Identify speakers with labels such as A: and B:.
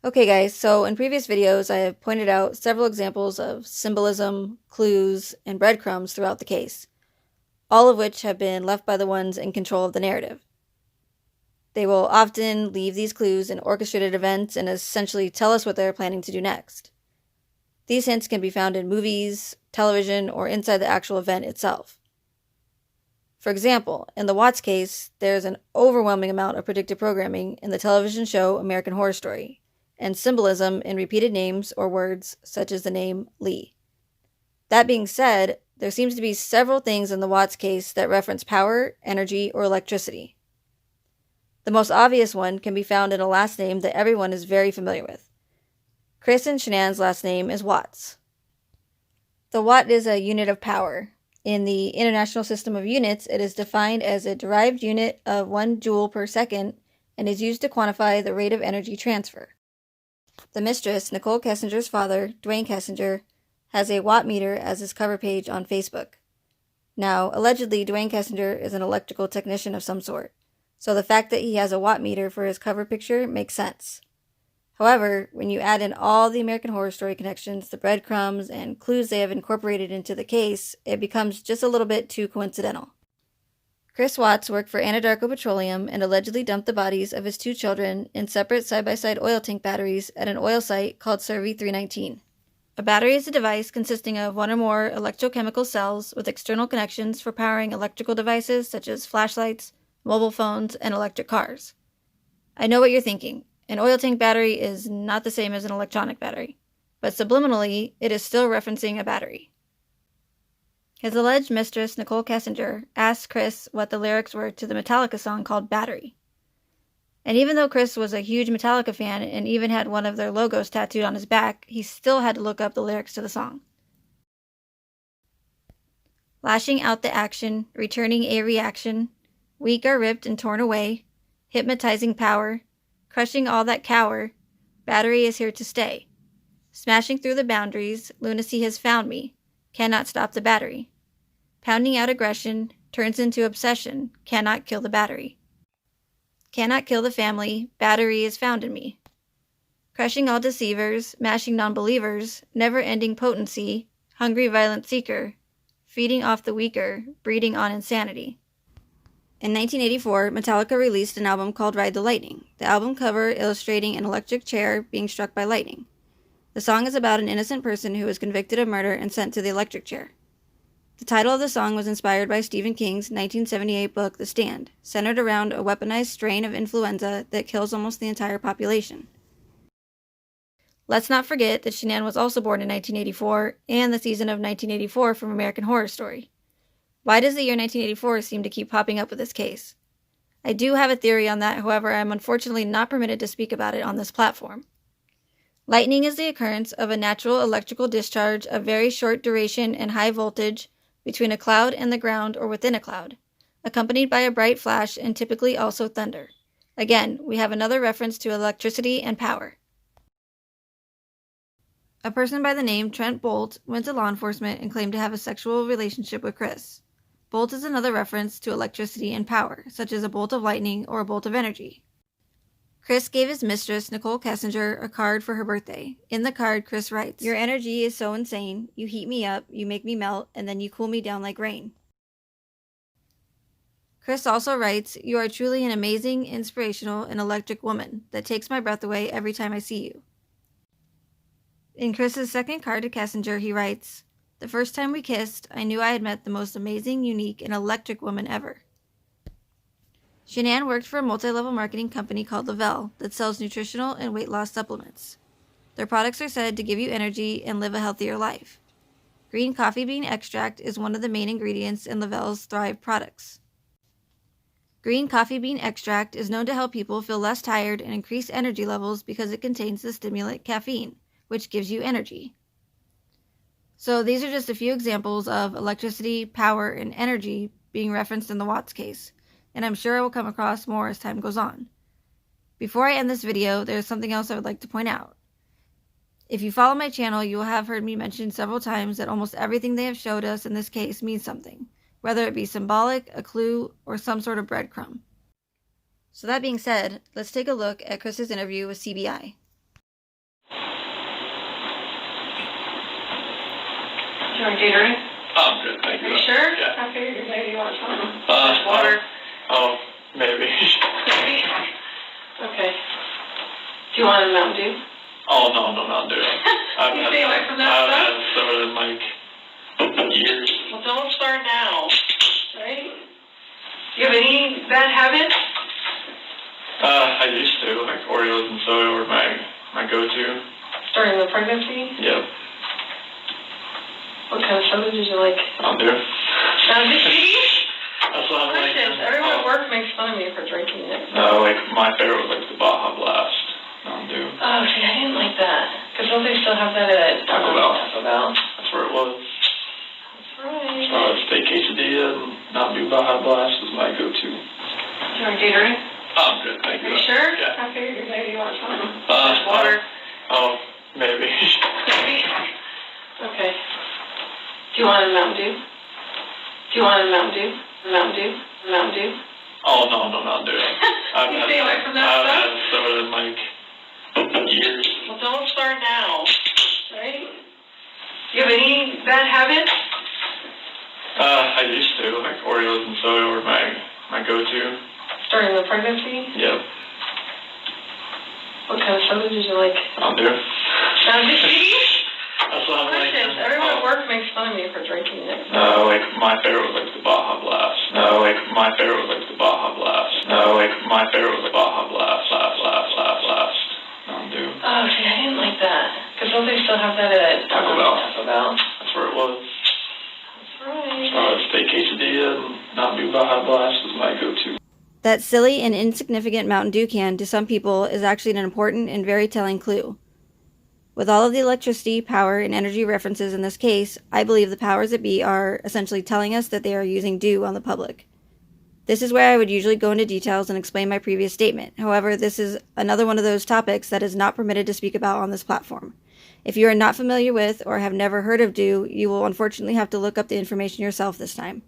A: Okay guys, so in previous videos I have pointed out several examples of symbolism, clues, and breadcrumbs throughout the case, all of which have been left by the ones in control of the narrative. They will often leave these clues in orchestrated events and essentially tell us what they're planning to do next. These hints can be found in movies, television, or inside the actual event itself. For example, in the Watts case, there's an overwhelming amount of predictive programming in the television show American Horror Story, and symbolism in repeated names or words such as the name Lee. That being said, there seems to be several things in the Watts case that reference power, energy, or electricity. The most obvious one can be found in a last name that everyone is very familiar with. Chris and Shanann's last name is Watts. The watt is a unit of power. In the International System of Units, it is defined as a derived unit of 1 joule per second and is used to quantify the rate of energy transfer. The mistress, Nicole Kessinger's father, Dwayne Kessinger, has a watt meter as his cover page on Facebook. Now, allegedly, Dwayne Kessinger is an electrical technician of some sort, so the fact that he has a watt meter for his cover picture makes sense. However, when you add in all the American Horror Story connections, the breadcrumbs, and clues they have incorporated into the case, it becomes just a little bit too coincidental. Chris Watts worked for Anadarko Petroleum and allegedly dumped the bodies of his 2 children in separate side-by-side oil tank batteries at an oil site called Survey 319. A battery is a device consisting of 1 or more electrochemical cells with external connections for powering electrical devices such as flashlights, mobile phones, and electric cars. I know what you're thinking. An oil tank battery is not the same as an electronic battery, but subliminally, it is still referencing a battery. His alleged mistress, Nicole Kessinger, asked Chris what the lyrics were to the Metallica song called Battery. And even though Chris was a huge Metallica fan and even had one of their logos tattooed on his back, he still had to look up the lyrics to the song. Lashing out the action, returning a reaction, weak are ripped and torn away, hypnotizing power, crushing all that cower, battery is here to stay. Smashing through the boundaries, lunacy has found me, cannot stop the battery. Pounding out aggression, turns into obsession, cannot kill the battery. Cannot kill the family, battery is found in me. Crushing all deceivers, mashing non-believers, never-ending potency, hungry violent seeker, feeding off the weaker, breeding on insanity. In 1984, Metallica released an album called Ride the Lightning, the album cover illustrating an electric chair being struck by lightning. The song is about an innocent person who was convicted of murder and sent to the electric chair. The title of the song was inspired by Stephen King's 1978 book, The Stand, centered around a weaponized strain of influenza that kills almost the entire population. Let's not forget that Shanann was also born in 1984 and the season of 1984 from American Horror Story. Why does the year 1984 seem to keep popping up with this case? I do have a theory on that, however, I am unfortunately not permitted to speak about it on this platform. Lightning is the occurrence of a natural electrical discharge of very short duration and high voltage between a cloud and the ground or within a cloud, accompanied by a bright flash and typically also thunder. Again, we have another reference to electricity and power. A person by the name Trent Bolt went to law enforcement and claimed to have a sexual relationship with Chris. Bolt is another reference to electricity and power, such as a bolt of lightning or a bolt of energy. Chris gave his mistress, Nicole Kessinger, a card for her birthday. In the card, Chris writes, "Your energy is so insane. You heat me up, you make me melt, and then you cool me down like rain." Chris also writes, "You are truly an amazing, inspirational, and electric woman that takes my breath away every time I see you." In Chris's second card to Kessinger, he writes, "The first time we kissed, I knew I had met the most amazing, unique, and electric woman ever." Shanann worked for a multi-level marketing company called Lavelle that sells nutritional and weight loss supplements. Their products are said to give you energy and live a healthier life. Green coffee bean extract is one of the main ingredients in Lavelle's Thrive products. Green coffee bean extract is known to help people feel less tired and increase energy levels because it contains the stimulant caffeine, which gives you energy. So these are just a few examples of electricity, power, and energy being referenced in the Watts case, and I'm sure I will come across more as time goes on. Before I end this video, there's something else I would like to point out. If you follow my channel, you will have heard me mention several times that almost everything they have showed us in this case means something, whether it be symbolic, a clue, or some sort of breadcrumb. So that being said, let's take a look at Chris's interview with CBI. you want Gatorade?
B: I'm good, thank you.
A: Are you sure?
B: Yeah.
A: I figured maybe you want some.
B: Water. Oh, maybe.
A: Maybe? Okay. Do you want a Mountain Dew?
B: Oh, no, Mountain Dew.
A: You stay away from that
B: I haven't
A: stuff?
B: had soda in like years.
A: Well, don't start now, right? Do you have any bad habits?
B: I used to, like Oreos and soda were my go-to.
A: During the pregnancy?
B: Yep.
A: What kind of soda did you like?
B: Mountain Dew.
A: Mountain Dew?
B: That's what I'm like.
A: Questions. Everyone at work makes fun of me for drinking it.
B: No, like my favorite was like the Baja Blast. Mountain Dew.
A: Oh, see, I didn't like that. Because don't they still have that at
B: Taco Bell.
A: Taco Bell?
B: That's where it was.
A: That's right.
B: Steak quesadilla and Mountain Dew Baja Blast was my go-to.
A: Do you want Gatorade?
B: I'm good, thank you.
A: Are you sure?
B: Yeah.
A: I figured maybe you want some.
B: Water. Oh, maybe.
A: Maybe? Okay. Do you want a Mountain Dew? Do you want a Mountain Dew? Mountain Dew? Mountain Dew?
B: Oh, no, Mountain Dew.
A: You stay away from that
B: I
A: stuff?
B: haven't had soda in like years.
A: Well, don't start now, right? Do you have any bad habits?
B: I used to, like Oreos and soda were my go-to.
A: During the pregnancy?
B: Yep.
A: What kind of soda did you like?
B: Mountain Dew.
A: Mountain Dew?
B: That's what I'm like.
A: Questions. Everyone at work makes fun of me for drinking it.
B: No, like my favorite was like the Baja Blast. No, like my favorite was like the Baja Blast. No, like my favorite was the Baja Blast. Blast. Mountain Dew.
A: Oh, see, I didn't like that. Because don't they still have that at
B: Taco Bell.
A: Taco Bell?
B: That's where it was.
A: That's right.
B: Steak quesadilla and Mountain Dew Baja Blast was my go-to.
A: That silly and insignificant Mountain Dew can, to some people, is actually an important and very telling clue. With all of the electricity, power, and energy references in this case, I believe the powers that be are essentially telling us that they are using dew on the public. This is where I would usually go into details and explain my previous statement. However, this is another one of those topics that is not permitted to speak about on this platform. If you are not familiar with or have never heard of dew, you will unfortunately have to look up the information yourself this time.